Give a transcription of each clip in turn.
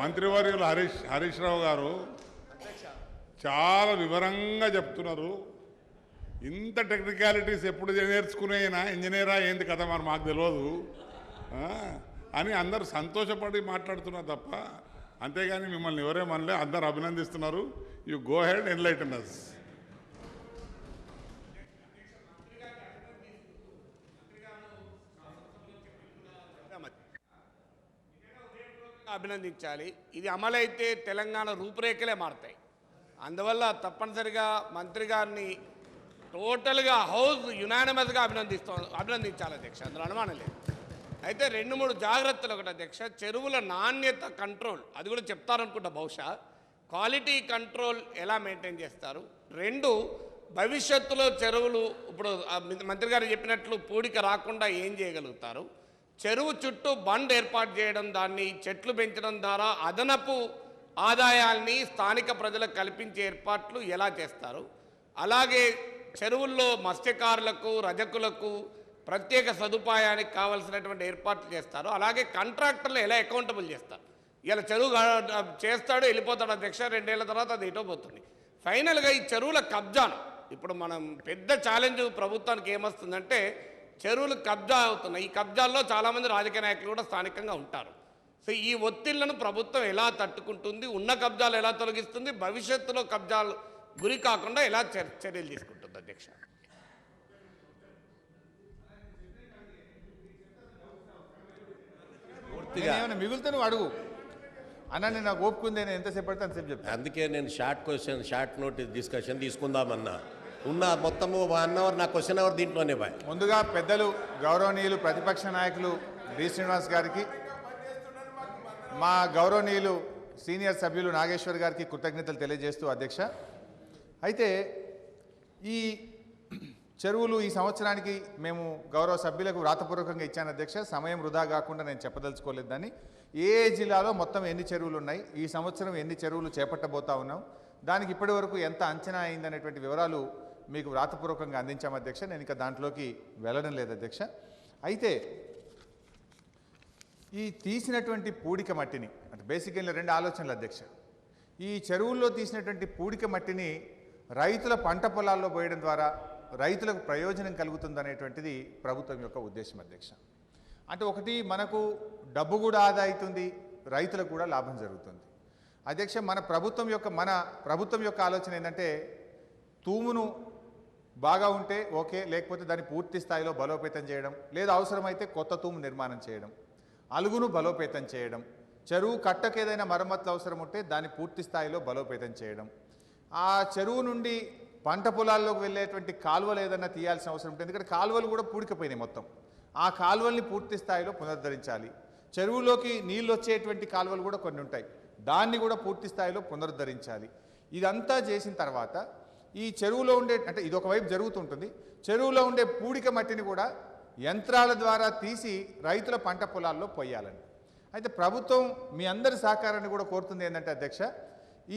మంత్రివర్యులు హరీష్ రావు గారు చాలా వివరంగా చెప్తున్నారు. ఇంత టెక్నికాలిటీస్ ఎప్పుడు నేర్చుకునేనా ఇంజనీరా ఏంది కదా మరి మాకు తెలియదు అని అందరూ సంతోషపడి మాట్లాడుతున్నారు తప్ప, అంతేగాని మిమ్మల్ని ఎవరేమనలే. అందరూ అభినందిస్తున్నారు. You go head enlighten us. అభినందించాలి. ఇది అమలైతే తెలంగాణ రూపురేఖలే మారుతాయి. అందువల్ల తప్పనిసరిగా మంత్రి గారిని టోటల్గా హౌస్ యునానిమస్గా అభినందించాలి అధ్యక్ష, అందులో అనుమానం లేదు. అయితే 2-3 జాగ్రత్తలు. ఒకటి అధ్యక్ష, చెరువుల నాణ్యత కంట్రోల్, అది కూడా చెప్తారనుకుంటా బహుశా. క్వాలిటీ కంట్రోల్ ఎలా మెయింటైన్ చేస్తారు? 2, భవిష్యత్తులో చెరువులు ఇప్పుడు మంత్రి గారు చెప్పినట్లు పూడిక రాకుండా ఏం చేయగలుగుతారు? చెరువు చుట్టూ బండ్ ఏర్పాటు చేయడం, దాన్ని చెట్లు పెంచడం ద్వారా అదనపు ఆదాయాల్ని స్థానిక ప్రజలకు కల్పించే ఏర్పాట్లు ఎలా చేస్తారు? అలాగే చెరువుల్లో మత్స్యకారులకు, రజకులకు ప్రత్యేక సదుపాయానికి కావాల్సినటువంటి ఏర్పాట్లు చేస్తారు. అలాగే కాంట్రాక్టర్లు ఎలా అకౌంటబుల్ చేస్తారు? ఇలా చెరువు చేస్తాడు, వెళ్ళిపోతాడు అధ్యక్ష, 2 ఏళ్ల తర్వాత అది ఎటో పోతుంది. ఫైనల్గా ఈ చెరువుల కబ్జాను, ఇప్పుడు మనం పెద్ద ఛాలెంజ్ ప్రభుత్వానికి ఏమొస్తుందంటే చెరువులు కబ్జా అవుతున్నాయి. ఈ కబ్జాల్లో చాలామంది రాజకీయ నాయకులు కూడా స్థానికంగా ఉంటారు. సో ఈ ఒత్తిళ్లను ప్రభుత్వం ఎలా తట్టుకుంటుంది? ఉన్న కబ్జాలు ఎలా తొలగిస్తుంది? భవిష్యత్తులో కబ్జాలు గురి కాకుండా ఎలా చర్యలు తీసుకుంటుంది అధ్యక్ష? మిగులుతే నువ్వు అడుగు అన్న, నేను నాకు ఓపుకుంది, నేను ఎంతసేపు పడితే అంతసేపు చెప్తాను. అందుకే నేను షార్ట్ నోట్ డిస్కషన్ తీసుకుందామన్నా. ఉన్న మొత్తము 1 అవర్ నా క్వశ్చన్ అవర్ దీంట్లోనే బాయ్. ముందుగా పెద్దలు గౌరవనీయులు ప్రతిపక్ష నాయకులు డి శ్రీనివాస్ గారికి, మా గౌరవనీయులు సీనియర్ సభ్యులు నాగేశ్వర్ గారికి కృతజ్ఞతలు తెలియజేస్తూ అధ్యక్ష, అయితే ఈ చెరువులు ఈ సంవత్సరానికి మేము గౌరవ సభ్యులకు వ్రాతపూర్వకంగా ఇచ్చాను అధ్యక్ష. సమయం వృధా కాకుండా నేను చెప్పదలుచుకోలేదు దాన్ని. ఏ జిల్లాలో మొత్తం ఎన్ని చెరువులు ఉన్నాయి, ఈ సంవత్సరం ఎన్ని చెరువులు చేపట్టబోతా ఉన్నాం, దానికి ఇప్పటి వరకు ఎంత అంచనా అయిందనేటువంటి వివరాలు మీకు వ్రాతపూర్వకంగా అందించాము అధ్యక్ష. నేను ఇంకా దాంట్లోకి వెళ్ళడం లేదు అధ్యక్ష. అయితే ఈ తీసినటువంటి పూడిక మట్టిని, అంటే బేసిక్గా 2 ఆలోచనలు అధ్యక్ష. ఈ చెరువుల్లో తీసినటువంటి పూడిక మట్టిని రైతుల పంట పొలాల్లో పోయడం ద్వారా రైతులకు ప్రయోజనం కలుగుతుందనేటువంటిది ప్రభుత్వం యొక్క ఉద్దేశం అధ్యక్ష. అంటే ఒకటి, మనకు డబ్బు కూడా ఆదా అవుతుంది, రైతులకు కూడా లాభం జరుగుతుంది అధ్యక్ష. మన ప్రభుత్వం యొక్క ఆలోచన ఏంటంటే తూమును బాగా ఉంటే ఓకే, లేకపోతే దాన్ని పూర్తి స్థాయిలో బలోపేతం చేయడం, లేదా అవసరమైతే కొత్త తూము నిర్మాణం చేయడం, అలుగును బలోపేతం చేయడం, చెరువు కట్టకు ఏదైనా మరమ్మతులు అవసరం ఉంటే దాన్ని పూర్తి స్థాయిలో బలోపేతం చేయడం, ఆ చెరువు నుండి పంట పొలాల్లోకి వెళ్ళేటువంటి కాలువలు ఏదైనా తీయాల్సిన అవసరం ఉంటుంది. ఎందుకంటే కాలువలు కూడా పూడికపోయినాయి మొత్తం. ఆ కాలువల్ని పూర్తి స్థాయిలో పునరుద్ధరించాలి. చెరువులోకి నీళ్ళు వచ్చేటువంటి కాలువలు కూడా కొన్ని ఉంటాయి, దాన్ని కూడా పూర్తి స్థాయిలో పునరుద్ధరించాలి. ఇదంతా చేసిన తర్వాత ఈ చెరువులో ఉండే, అంటే ఇది ఒకవైపు జరుగుతుంటుంది, చెరువులో ఉండే పూడిక మట్టిని కూడా యంత్రాల ద్వారా తీసి రైతుల పంట పొలాల్లో పోయాలని. అయితే ప్రభుత్వం మీ అందరి సహకారాన్ని కూడా కోరుతుంది ఏంటంటే అధ్యక్ష,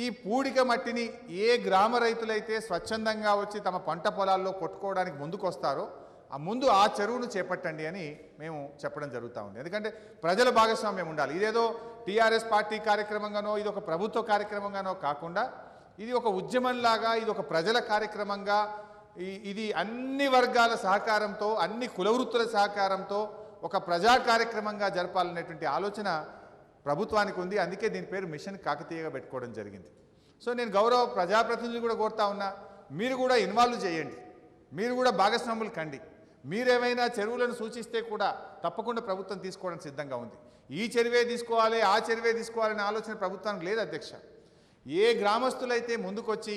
ఈ పూడిక మట్టిని ఏ గ్రామ రైతులైతే స్వచ్ఛందంగా వచ్చి తమ పంట పొలాల్లో కొట్టుకోవడానికి ముందుకు వస్తారో ముందు ఆ చెరువును చేపట్టండి అని మేము చెప్పడం జరుగుతూ ఉంది. ఎందుకంటే ప్రజల భాగస్వామ్యం ఉండాలి. ఇదేదో టీఆర్ఎస్ పార్టీ కార్యక్రమంగానో ఇది ఒక ప్రభుత్వ కార్యక్రమంగానో కాకుండా ఇది ఒక ఉద్యమంలాగా, ఇది ఒక ప్రజల కార్యక్రమంగా, ఇది అన్ని వర్గాల సహకారంతో, అన్ని కులవృత్తుల సహకారంతో ఒక ప్రజా కార్యక్రమంగా జరపాలనేటువంటి ఆలోచన ప్రభుత్వానికి ఉంది. అందుకే దీని పేరు మిషన్ కాకతీయగా పెట్టుకోవడం జరిగింది. సో నేను గౌరవ ప్రజాప్రతినిధులు కూడా కోరుతా ఉన్నా, మీరు కూడా ఇన్వాల్వ్ చేయండి, మీరు కూడా భాగస్వాములు కండి. మీరేమైనా చెరువులను సూచిస్తే కూడా తప్పకుండా ప్రభుత్వం తీసుకోవడానికి సిద్ధంగా ఉంది. ఈ చెరువే తీసుకోవాలి, ఆ చెరువే తీసుకోవాలనే ఆలోచన ప్రభుత్వానికి లేదు అధ్యక్ష. ఏ గ్రామస్తులైతే ముందుకొచ్చి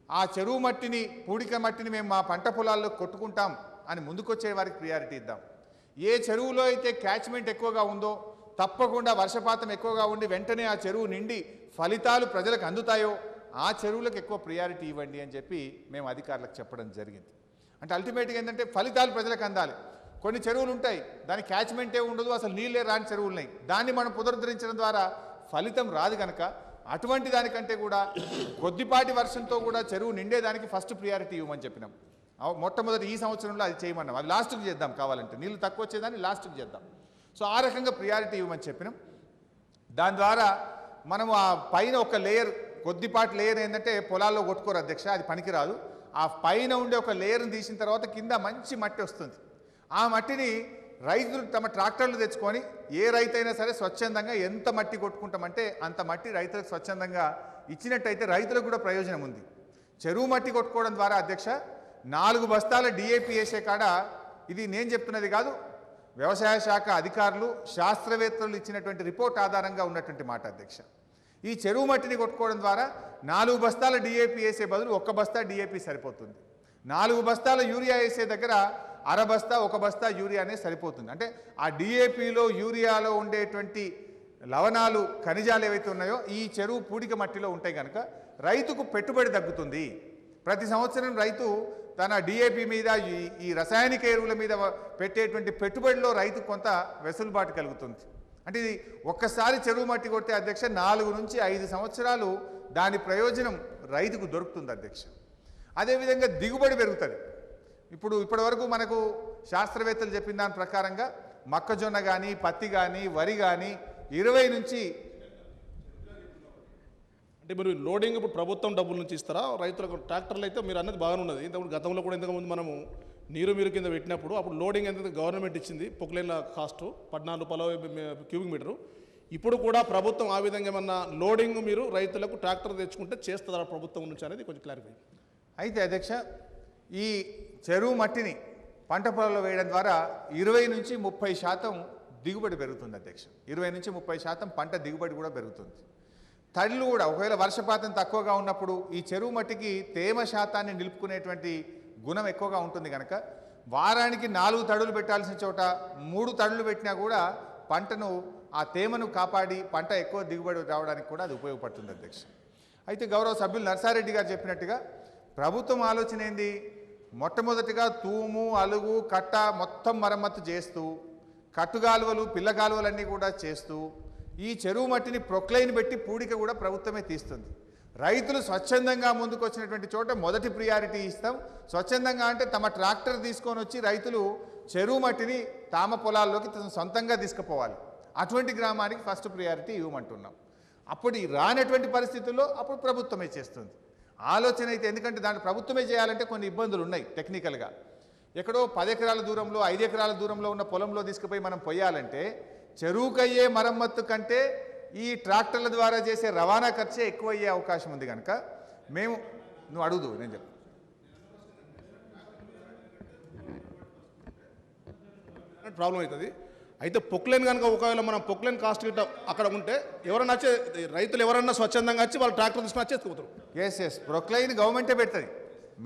ఆ చెరువు మట్టిని, పూడిక మట్టిని మేము మా పంట పొలాల్లో కొట్టుకుంటాం అని ముందుకొచ్చే వారికి ప్రియారిటీ ఇద్దాం. ఏ చెరువులో అయితే క్యాచ్మెంట్ ఎక్కువగా ఉందో, తప్పకుండా వర్షపాతం ఎక్కువగా ఉండి వెంటనే ఆ చెరువు నిండి ఫలితాలు ప్రజలకు అందుతాయో ఆ చెరువులకు ఎక్కువ ప్రియారిటీ ఇవ్వండి అని చెప్పి మేము అధికారులకు చెప్పడం జరిగింది. అంటే అల్టిమేట్గా ఏంటంటే ఫలితాలు ప్రజలకు అందాలి. కొన్ని చెరువులు ఉంటాయి దాని క్యాచ్మెంటే ఉండదు, అసలు నీళ్ళే రాని చెరువులు ఉన్నాయి, దాన్ని మనం పునరుద్ధరించడం ద్వారా ఫలితం రాదు కనుక అటువంటి దానికంటే కూడా కొద్దిపాటి వర్షంతో కూడా చెరువు నిండేదానికి ఫస్ట్ ప్రియారిటీ ఇవ్వమని చెప్పినాం. మొట్టమొదటి ఈ సంవత్సరంలో అది చేయమన్నాం. అది లాస్ట్కి చేద్దాం, కావాలంటే నీళ్ళు తక్కువ వచ్చేదాన్ని లాస్ట్కి చేద్దాం. సో ఆ రకంగా ప్రియారిటీ ఇవ్వమని చెప్పినాం. దాని ద్వారా మనం ఆ పైన ఒక లేయర్, కొద్దిపాటి లేయర్ ఏంటంటే పొలాల్లో కొట్టుకోరు అధ్యక్ష, అది పనికిరాదు. ఆ పైన ఉండే ఒక లేయర్ని తీసిన తర్వాత కింద మంచి మట్టి వస్తుంది. ఆ మట్టిని రైతులు తమ ట్రాక్టర్లు తెచ్చుకొని, ఏ రైతైనా సరే స్వచ్ఛందంగా ఎంత మట్టి కొట్టుకుంటామంటే అంత మట్టి రైతులకు స్వచ్ఛందంగా ఇచ్చినట్టయితే రైతులకు కూడా ప్రయోజనం ఉంది. చెరువు మట్టి కొట్టుకోవడం ద్వారా అధ్యక్ష 4 బస్తాల డిఏపి వేసే కాడ, ఇది నేను చెప్తున్నది కాదు, వ్యవసాయ శాఖ అధికారులు శాస్త్రవేత్తలు ఇచ్చినటువంటి రిపోర్ట్ ఆధారంగా ఉన్నటువంటి మాట అధ్యక్ష. ఈ చెరువు మట్టిని కొట్టుకోవడం ద్వారా 4 బస్తాల డిఏపి వేసే బదులు 1 బస్తా డిఏపి సరిపోతుంది. 4 బస్తాల యూరియా వేసే దగ్గర అర బస్తా 1 బస్తా యూరియానే సరిపోతుంది. అంటే ఆ డిఏపిలో యూరియాలో ఉండేటువంటి లవణాలు ఖనిజాలు ఏవైతే ఉన్నాయో ఈ చెరువు పూడిక మట్టిలో ఉంటాయి కనుక రైతుకు పెట్టుబడి తగ్గుతుంది. ప్రతి సంవత్సరం రైతు తన డిఏపి మీద ఈ రసాయనిక ఎరువుల మీద పెట్టేటువంటి పెట్టుబడిలో రైతుకు కొంత వెసులుబాటు కలుగుతుంది. అంటే ఇది ఒక్కసారి చెరువు మట్టి కొడితే అధ్యక్ష 4 నుంచి 5 సంవత్సరాలు దాని ప్రయోజనం రైతుకు దొరుకుతుంది అధ్యక్ష. అదేవిధంగా దిగుబడి పెరుగుతుంది. ఇప్పటివరకు మనకు శాస్త్రవేత్తలు చెప్పిన దాని ప్రకారంగా మొక్కజొన్న కానీ, పత్తి కానీ, వరి కానీ 20 నుంచి, అంటే మీరు లోడింగ్ ఇప్పుడు ప్రభుత్వం డబ్బుల నుంచి ఇస్తారా రైతులకు? ట్రాక్టర్లు అయితే మీరు అన్నది బాగానే ఉన్నది. ఇంతకుముందు గతంలో కూడా ఇంతకుముందు మనము నీరు కింద పెట్టినప్పుడు అప్పుడు లోడింగ్ ఎంత గవర్నమెంట్ ఇచ్చింది, పొక్లైన్ల కాస్ట్ 14 క్యూబిక్ మీటరు. ఇప్పుడు కూడా ప్రభుత్వం ఆ విధంగా ఏమన్నా లోడింగ్ మీరు రైతులకు ట్రాక్టర్ తెచ్చుకుంటే చేస్తుందా ప్రభుత్వం నుంచి అనేది కొంచెం క్లారిఫై. అయితే అధ్యక్ష ఈ చెరువు మట్టిని పంట పొలాల్లో వేయడం ద్వారా 20 నుంచి 30% దిగుబడి పెరుగుతుంది అధ్యక్ష. 20 నుంచి 30% పంట దిగుబడి కూడా పెరుగుతుంది. తడులు కూడా ఒకవేళ వర్షపాతం తక్కువగా ఉన్నప్పుడు ఈ చెరువు మట్టికి తేమ శాతాన్ని నిలుపుకునేటువంటి గుణం ఎక్కువగా ఉంటుంది కనుక వారానికి 4 తడులు పెట్టాల్సిన చోట 3 తడులు పెట్టినా కూడా పంటను ఆ తేమను కాపాడి పంట ఎక్కువ దిగుబడి రావడానికి కూడా అది ఉపయోగపడుతుంది అధ్యక్ష. అయితే గౌరవ సభ్యులు నర్సారెడ్డి గారు చెప్పినట్టుగా ప్రభుత్వం ఆలోచన ఏంది, మొట్టమొదటిగా తూము, అలుగు, కట్ట మొత్తం మరమ్మతు చేస్తూ, కట్టుగాలువలు, పిల్లగాలువలన్నీ కూడా చేస్తూ ఈ చెరువు మట్టిని ప్రొక్లైన్ పెట్టి పూడిక కూడా ప్రభుత్వమే తీస్తుంది. రైతులు స్వచ్ఛందంగా ముందుకు వచ్చినటువంటి చోట మొదటి ప్రియారిటీ ఇస్తాం. స్వచ్ఛందంగా అంటే తమ ట్రాక్టర్ తీసుకొని వచ్చి రైతులు చెరువు మట్టిని తామ పొలాల్లోకి సొంతంగా తీసుకుపోవాలి. అటువంటి గ్రామానికి ఫస్ట్ ప్రియారిటీ ఇవ్వమంటున్నాం. అప్పుడు రానటువంటి పరిస్థితుల్లో అప్పుడు ప్రభుత్వమే చేస్తుంది. ఆలోచన అయితే, ఎందుకంటే దాన్ని ప్రభుత్వమే చేయాలంటే కొన్ని ఇబ్బందులు ఉన్నాయి టెక్నికల్గా. ఎక్కడో 10 ఎకరాల దూరంలో, 5 ఎకరాల దూరంలో ఉన్న పొలంలో తీసుకుపోయి మనం పోయాలంటే చెరువుకయ్యే మరమ్మత్తు కంటే ఈ ట్రాక్టర్ల ద్వారా చేసే రవాణా ఖర్చే ఎక్కువ అయ్యే అవకాశం ఉంది కనుక మేము, నువ్వు అడుగుదు నేను చెప్పు. ప్రాబ్లం అవుతుంది. అయితే పొక్లైన్ కనుక ఒకవేళ మనం పొక్లైన్ కాస్ట్ గిట్ట అక్కడ ఉంటే ఎవరన్నా వచ్చి రైతులు ఎవరన్నా స్వచ్ఛందంగా వచ్చి వాళ్ళు ట్రాక్టర్ తీసుకుని వచ్చి ఎత్తుకుతారు. ఎస్ ప్రొక్లైన్ గవర్నమెంటే పెడుతుంది,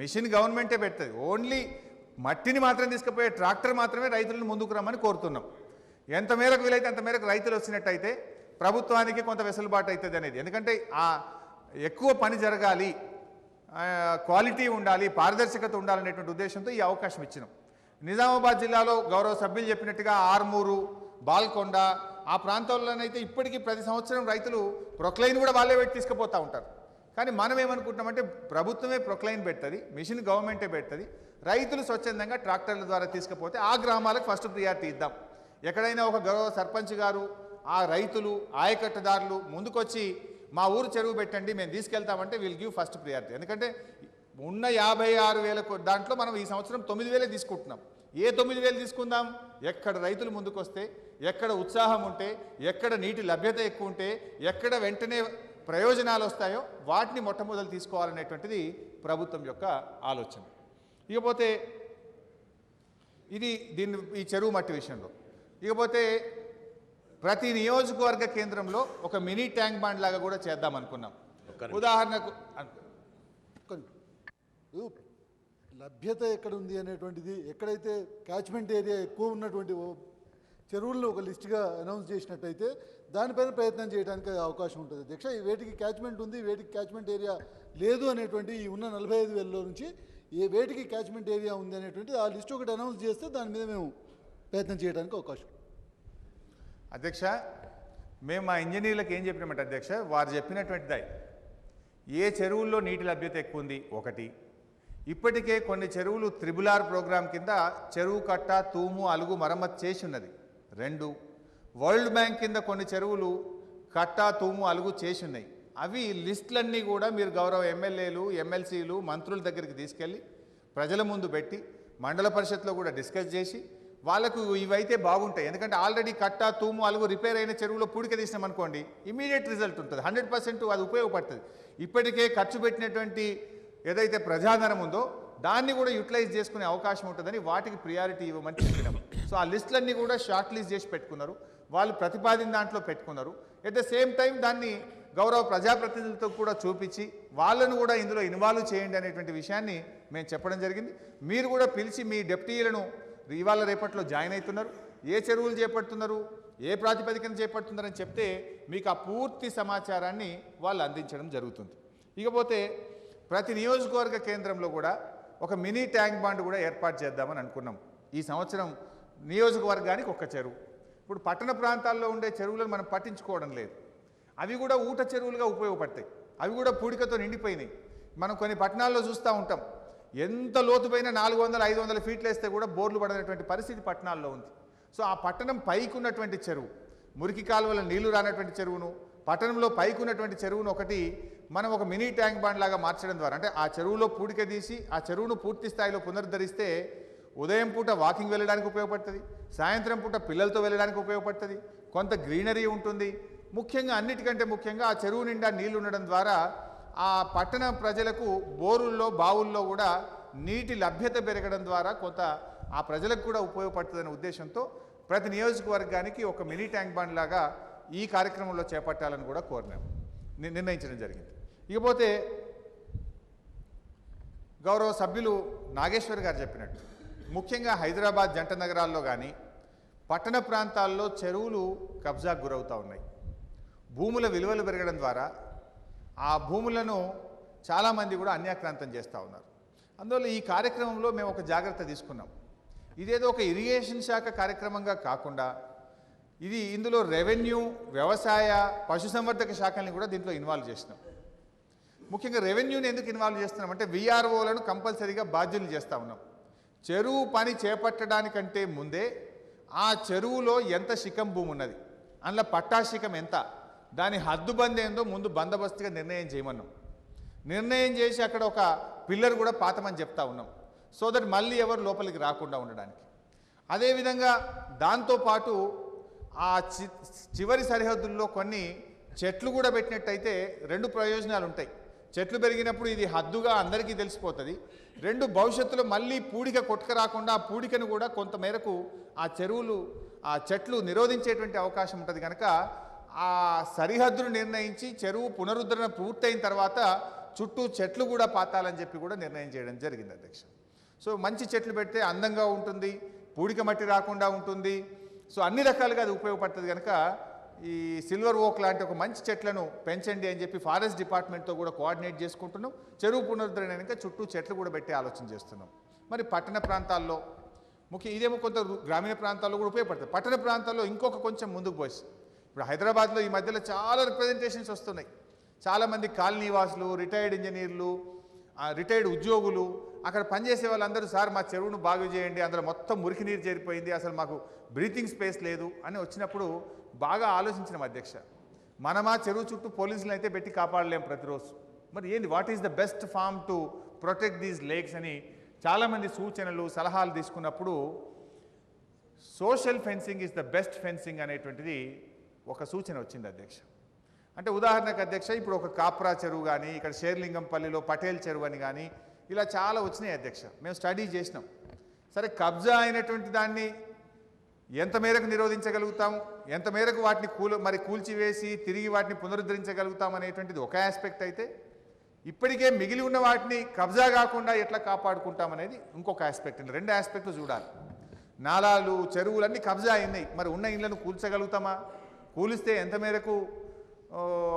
మిషన్ గవర్నమెంటే పెడుతుంది. ఓన్లీ మట్టిని మాత్రం తీసుకుపోయే ట్రాక్టర్ మాత్రమే రైతులను ముందుకు రమ్మని కోరుతున్నాం. ఎంత మేరకు వీలైతే అంత మేరకు రైతులు వచ్చినట్టయితే ప్రభుత్వానికి కొంత వెసులుబాటు అవుతుంది అనేది. ఎందుకంటే ఎక్కువ పని జరగాలి, క్వాలిటీ ఉండాలి, పారదర్శకత ఉండాలనేటువంటి ఉద్దేశంతో ఈ అవకాశం ఇచ్చినాం. నిజామాబాద్ జిల్లాలో గౌరవ సభ్యులు చెప్పినట్టుగా ఆర్మూరు, బాల్కొండ ఆ ప్రాంతాల్లోనైతే ఇప్పటికీ ప్రతి సంవత్సరం రైతులు ప్రొక్లైన్ కూడా వాళ్ళే పెట్టి తీసుకుపోతూ ఉంటారు. కానీ మనం ఏమనుకుంటున్నామంటే ప్రభుత్వమే ప్రొక్లైన్ పెడుతుంది, మిషన్ గవర్నమెంటే పెడుతుంది, రైతులు స్వచ్ఛందంగా ట్రాక్టర్ల ద్వారా తీసుకుపోతే ఆ గ్రామాలకు ఫస్ట్ ప్రియారిటీ ఇద్దాం. ఎక్కడైనా ఒక గౌరవ సర్పంచ్ గారు, ఆ రైతులు, ఆయకట్టుదారులు ముందుకొచ్చి మా ఊరు చెరువు పెట్టండి మేము తీసుకెళ్తామంటే విల్ గివ్ ఫస్ట్ ప్రియారిటీ. ఎందుకంటే ఉన్న 56,000 దాంట్లో మనం ఈ సంవత్సరం 9,000 తీసుకుంటున్నాం. ఏ 9,000 తీసుకుందాం? ఎక్కడ రైతులు ముందుకు వస్తే, ఎక్కడ ఉత్సాహం ఉంటే, ఎక్కడ నీటి లభ్యత ఎక్కువ ఉంటే, ఎక్కడ వెంటనే ప్రయోజనాలు వస్తాయో వాటిని మొట్టమొదలు తీసుకోవాలనేటువంటిది ప్రభుత్వం యొక్క ఆలోచన. ఇకపోతే ఇది ఈ చెరువు మట్టి విషయంలో. ఇకపోతే ప్రతి నియోజకవర్గ కేంద్రంలో ఒక మినీ ట్యాంక్ బండ్ లాగా కూడా చేద్దాం అనుకున్నాం. ఉదాహరణకు లభ్యత ఎక్కడ ఉంది అనేటువంటిది, ఎక్కడైతే క్యాచ్మెంట్ ఏరియా ఎక్కువ ఉన్నటువంటి చెరువులను ఒక లిస్ట్గా అనౌన్స్ చేసినట్టయితే దానిపైన ప్రయత్నం చేయడానికి అవకాశం ఉంటుంది అధ్యక్ష. వేటికి క్యాచ్మెంట్ ఉంది, వేటికి క్యాచ్మెంట్ ఏరియా లేదు అనేటువంటి ఈ ఉన్న 45,000లో నుంచి వేటికి క్యాచ్మెంట్ ఏరియా ఉంది అనేటువంటి ఆ లిస్ట్ ఒకటి అనౌన్స్ చేస్తే దాని మీద మేము ప్రయత్నం చేయడానికి అవకాశం. అధ్యక్ష, మేము మా ఇంజనీర్లకు ఏం చెప్పినామంటే అధ్యక్ష, వారు చెప్పినటువంటిది ఏ చెరువుల్లో నీటి లభ్యత ఎక్కువ ఉంది ఒకటి, ఇప్పటికే కొన్ని చెరువులు త్రిబుల్ ప్రోగ్రాం కింద చెరువు కట్ట, తూము, అలుగు మరమ్మతు చేసి ఉన్నది 2, వరల్డ్ బ్యాంక్ కింద కొన్ని చెరువులు కట్టా తూము అలుగు చేసి ఉన్నాయి. అవి లిస్టులన్నీ కూడా మీరు గౌరవ ఎమ్మెల్యేలు, ఎమ్మెల్సీలు, మంత్రుల దగ్గరికి తీసుకెళ్ళి ప్రజల ముందు పెట్టి మండల పరిషత్లో కూడా డిస్కస్ చేసి వాళ్ళకు ఇవైతే బాగుంటాయి. ఎందుకంటే ఆల్రెడీ కట్టా తూము అలుగు రిపేర్ అయిన చెరువులో పూడిక తీసినాం అనుకోండి, ఇమీడియట్ రిజల్ట్ ఉంటుంది, 100% అది ఉపయోగపడుతుంది. ఇప్పటికే ఖర్చు పెట్టినటువంటి ఏదైతే ప్రజాధనం ఉందో దాన్ని కూడా యూటిలైజ్ చేసుకునే అవకాశం ఉంటుందని వాటికి ప్రియారిటీ ఇవ్వమని చెప్పినాం. సో ఆ లిస్టులన్నీ కూడా షార్ట్ లిస్ట్ చేసి పెట్టుకున్నారు, వాళ్ళు ప్రతిపాదిన దాంట్లో పెట్టుకున్నారు. ఎట్ ద సేమ్ టైం దాన్ని గౌరవ ప్రజాప్రతినిధులతో కూడా చూపించి వాళ్ళను కూడా ఇందులో ఇన్వాల్వ్ చేయండి అనేటువంటి విషయాన్ని మేము చెప్పడం జరిగింది. మీరు కూడా పిలిచి మీ డెప్యూటీలను ఇవాళ రేపట్లో జాయిన్ అవుతున్నారు, ఏ చెరువులు చేపడుతున్నారు, ఏ ప్రాతిపదికన చేపడుతున్నారని చెప్తే మీకు ఆ పూర్తి సమాచారాన్ని వాళ్ళు అందించడం జరుగుతుంది. ఇకపోతే ప్రతి నియోజకవర్గ కేంద్రంలో కూడా ఒక మినీ ట్యాంక్ బాండ్ కూడా ఏర్పాటు చేద్దామని అనుకున్నాం. ఈ సంవత్సరం నియోజకవర్గానికి ఒక చెరువు. ఇప్పుడు పట్టణ ప్రాంతాల్లో ఉండే చెరువులను మనం పట్టించుకోవడం లేదు, అవి కూడా ఊట చెరువులుగా ఉపయోగపడతాయి. అవి కూడా పూడికతో నిండిపోయినాయి. మనం కొన్ని పట్టణాల్లో చూస్తూ ఉంటాం, ఎంత లోతుపైన 400-500 ఫీట్లు వేస్తే కూడా బోర్లు పడినటువంటి పరిస్థితి పట్టణాల్లో ఉంది. సో ఆ పట్టణం పైకి ఉన్నటువంటి చెరువు, మురికి కాలువల నీళ్లు రానటువంటి చెరువును, పట్టణంలో పైకి ఉన్నటువంటి చెరువును ఒకటి మనం ఒక మినీ ట్యాంక్ బాండ్ లాగా మార్చడం ద్వారా, అంటే ఆ చెరువులో పూడిక తీసి ఆ చెరువును పూర్తి స్థాయిలో పునరుద్ధరిస్తే ఉదయం పూట వాకింగ్ వెళ్ళడానికి ఉపయోగపడుతుంది, సాయంత్రం పూట పిల్లలతో వెళ్ళడానికి ఉపయోగపడుతుంది, కొంత గ్రీనరీ ఉంటుంది. ముఖ్యంగా అన్నిటికంటే ముఖ్యంగా ఆ చెరువు నిండా నీళ్లు ఉండడం ద్వారా ఆ పట్టణ ప్రజలకు బోరుల్లో బావుల్లో కూడా నీటి లభ్యత పెరగడం ద్వారా కొంత ఆ ప్రజలకు కూడా ఉపయోగపడుతుందనే ఉద్దేశంతో ప్రతి నియోజకవర్గానికి ఒక మినీ ట్యాంక్ బాండ్ లాగా ఈ కార్యక్రమంలో చేపట్టాలని కూడా నిర్ణయించడం జరిగింది. ఇకపోతే గౌరవ సభ్యులు నాగేశ్వర్ గారు చెప్పినట్టు ముఖ్యంగా హైదరాబాద్ జంట నగరాల్లో కానీ పట్టణ ప్రాంతాల్లో చెరువులు కబ్జాకు గురవుతూ ఉన్నాయి. భూముల విలువలు పెరగడం ద్వారా ఆ భూములను చాలామంది కూడా అన్యాక్రాంతం చేస్తూ ఉన్నారు. అందువల్ల ఈ కార్యక్రమంలో మేము ఒక జాగ్రత్త తీసుకున్నాం. ఇదేదో ఒక ఇరిగేషన్ శాఖ కార్యక్రమంగా కాకుండా ఇందులో రెవెన్యూ, వ్యవసాయ, పశుసంవర్ధక శాఖల్ని కూడా దీంట్లో ఇన్వాల్వ్ చేసినాం. ముఖ్యంగా రెవెన్యూని ఎందుకు ఇన్వాల్వ్ చేస్తున్నాం అంటే విఆర్ఓలను కంపల్సరీగా బాధ్యులు చేస్తూ ఉన్నాం. చెరువు పని చేపట్టడానికంటే ముందే ఆ చెరువులో ఎంత శిఖం భూమి ఉన్నది, అందులో పట్టాశిఖం ఎంత, దాని హద్దుబంది ఏందో ముందు బందోబస్తుగా నిర్ణయం చేయమన్నాం. నిర్ణయం చేసి అక్కడ ఒక పిల్లర్ కూడా పాతమని చెప్తా ఉన్నాం, సో దట్ మళ్ళీ ఎవరు లోపలికి రాకుండా ఉండడానికి. అదేవిధంగా దాంతోపాటు ఆ చివరి సరిహద్దుల్లో కొన్ని చెట్లు కూడా పెట్టినట్టయితే 2 ప్రయోజనాలు ఉంటాయి. చెట్లు పెరిగినప్పుడు ఇది హద్దుగా అందరికీ తెలిసిపోతుంది. 2 భవిష్యత్తులో మళ్ళీ పూడిక కొట్టుక రాకుండా ఆ పూడికను కూడా కొంతమేరకు ఆ చెట్లు నిరోధించేటువంటి అవకాశం ఉంటుంది. కనుక ఆ సరిహద్దును నిర్ణయించి చెరువు పునరుద్ధరణ పూర్తయిన తర్వాత చుట్టూ చెట్లు కూడా పాతాలని చెప్పి కూడా నిర్ణయం చేయడం జరిగింది అధ్యక్ష. సో మంచి చెట్లు పెడితే అందంగా ఉంటుంది, పూడిక మట్టి రాకుండా ఉంటుంది. సో అన్ని రకాలుగా అది ఉపయోగపడుతుంది. కనుక ఈ సిల్వర్ ఓక్ లాంటి ఒక మంచి చెట్లను పెంచండి అని చెప్పి ఫారెస్ట్ డిపార్ట్మెంట్తో కూడా కోఆర్డినేట్ చేసుకుంటున్నాం. చెరువు పునరుద్ధరణ కనుక చుట్టూ చెట్లు కూడా పెట్టే ఆలోచన చేస్తున్నాం. మరి పట్టణ ప్రాంతాల్లో ఇదేమో కొంత గ్రామీణ ప్రాంతాల్లో కూడా ఉపయోగపడుతుంది. పట్టణ ప్రాంతాల్లో ఇంకొక కొంచెం ముందుకు పోయి ఇప్పుడు హైదరాబాద్లో ఈ మధ్యలో చాలా రిప్రజెంటేషన్స్ వస్తున్నాయి. చాలామంది కాలనీ వాసులు, రిటైర్డ్ ఇంజనీర్లు, రిటైర్డ్ ఉద్యోగులు, అక్కడ పనిచేసే వాళ్ళందరూ సార్ మా చెరువును బాగు చేయండి, అందులో మొత్తం మురికి నీరు చేరిపోయింది, అసలు మాకు బ్రీతింగ్ స్పేస్ లేదు అని వచ్చినప్పుడు బాగా ఆలోచించిన అధ్యక్ష, మనమా చెరువు చుట్టూ పోలీసులు అయితే పెట్టి కాపాడలేం ప్రతిరోజు. మరి ఏంటి, what is the best form to protect these lakes అని చాలామంది సూచనలు, సలహాలు తీసుకున్నప్పుడు social fencing is the best fencing అనేటువంటిది ఒక సూచన వచ్చింది అధ్యక్ష. అంటే ఉదాహరణకు అధ్యక్ష, ఇప్పుడు ఒక కాప్రా చెరువు కానీ, ఇక్కడ షేర్లింగంపల్లిలో పటేల్ చెరువు అని కానీ ఇలా చాలా వచ్చినాయి అధ్యక్ష. మేము స్టడీ చేసినాం. సరే, కబ్జా అయినటువంటి దాన్ని ఎంత మేరకు నిరోధించగలుగుతాము, ఎంత మేరకు వాటిని కూల్చివేసి తిరిగి వాటిని పునరుద్ధరించగలుగుతాం అనేటువంటిది ఒక ఆస్పెక్ట్ అయితే, ఇప్పటికే మిగిలి ఉన్న వాటిని కబ్జా కాకుండా ఎట్లా కాపాడుకుంటామనేది ఇంకొక ఆస్పెక్ట్. 2 ఆస్పెక్ట్లు చూడాలి. నాలాలు, చెరువులన్నీ కబ్జా అయినాయి, మరి ఉన్న ఇళ్లను కూల్చగలుగుతామా, కూలిస్తే ఎంత మేరకు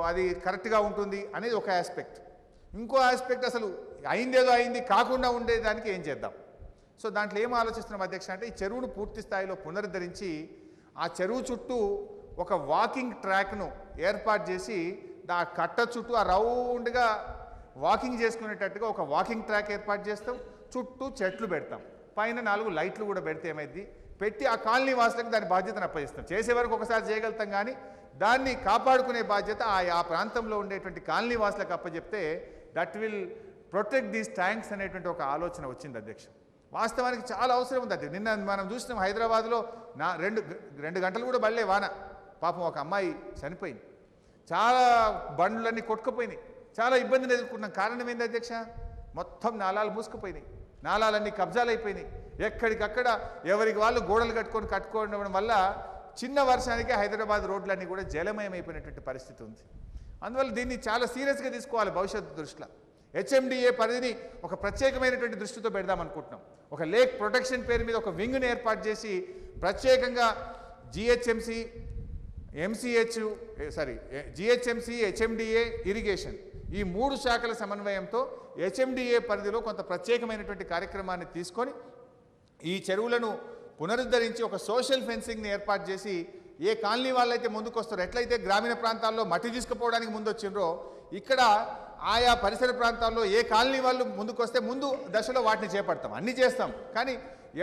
అది కరెక్ట్గా ఉంటుంది అనేది ఒక ఆస్పెక్ట్. ఇంకో ఆస్పెక్ట్ అసలు అయిందేదో అయింది కాకుండా ఉండేదానికి ఏం చేద్దాం. సో దాంట్లో ఏం ఆలోచిస్తున్నాం అధ్యక్ష అంటే, ఈ చెరువును పూర్తి స్థాయిలో పునరుద్ధరించి ఆ చెరువు చుట్టూ ఒక వాకింగ్ ట్రాక్ను ఏర్పాటు చేసి ఆ కట్ట చుట్టూ ఆ రౌండ్గా వాకింగ్ చేసుకునేటట్టుగా ఒక వాకింగ్ ట్రాక్ ఏర్పాటు చేస్తాం, చుట్టూ చెట్లు పెడతాం, పైన 4 లైట్లు కూడా పెడితే ఏమైంది, పెట్టి ఆ కాలనీ వాసులకు దాని బాధ్యతను అప్పగిస్తాం. చేసే వరకు ఒకసారి చేయగలుగుతాం, కానీ దాన్ని కాపాడుకునే బాధ్యత ఆ ప్రాంతంలో ఉండేటువంటి కాలనీ వాసులకు అప్పచెప్తే that will protect these tanks అనేటువంటి ఒక ఆలోచన వచ్చింది అధ్యక్ష. వాస్తవానికి చాలా అవసరం ఉంది అది. నిన్న మనం చూసినాం హైదరాబాద్లో రెండు గంటలు కూడా బళ్ళే వాన, పాపం ఒక అమ్మాయి చనిపోయింది, చాలా బండ్లన్నీ కొట్టుకుపోయినాయి, చాలా ఇబ్బందిని ఎదుర్కొన్నాం. కారణం ఏంది అధ్యక్ష? మొత్తం నాలాలు మూసుకుపోయినాయి, నాలాలన్నీ కబ్జాలు అయిపోయినాయి, ఎక్కడికక్కడ ఎవరికి వాళ్ళు గోడలు కట్టుకోవడం వల్ల చిన్న వర్షానికి హైదరాబాద్ రోడ్లన్నీ కూడా జలమయం అయిపోయినటువంటి పరిస్థితి ఉంది. అందువల్ల దీన్ని చాలా సీరియస్గా తీసుకోవాలి భవిష్యత్తు దృష్టిలో. హెచ్ఎండిఏ పరిధిని ఒక ప్రత్యేకమైనటువంటి దృష్టితో పెడదాం అనుకుంటున్నాం. ఒక లేక్ ప్రొటెక్షన్ పేరు మీద ఒక వింగ్ని ఏర్పాటు చేసి ప్రత్యేకంగా జిహెచ్ఎంసి హెచ్ఎండిఏ ఇరిగేషన్ ఈ 3 శాఖల సమన్వయంతో హెచ్ఎండిఏ పరిధిలో కొంత ప్రత్యేకమైనటువంటి కార్యక్రమాన్ని తీసుకొని ఈ చెరువులను పునరుద్ధరించి ఒక సోషల్ ఫెన్సింగ్ని ఏర్పాటు చేసి ఏ కాలనీ వాళ్ళైతే ముందుకు వస్తారో, ఎట్లయితే గ్రామీణ ప్రాంతాల్లో మట్టి తీసుకుపోవడానికి ముందు వచ్చిండ్రో ఇక్కడ ఆయా పరిసర ప్రాంతాల్లో ఏ కాలనీ వాళ్ళు ముందుకు వస్తే ముందు దశలో వాటిని చేపడతాం, అన్నీ చేస్తాం. కానీ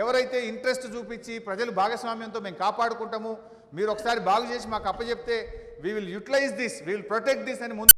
ఎవరైతే ఇంట్రెస్ట్ చూపించి ప్రజలు భాగస్వామ్యంతో మేము కాపాడుకుంటాము, మీరు ఒకసారి బాగు చేసి మాకు అప్పచెప్తే we will utilise this, we will protect this అని ముందు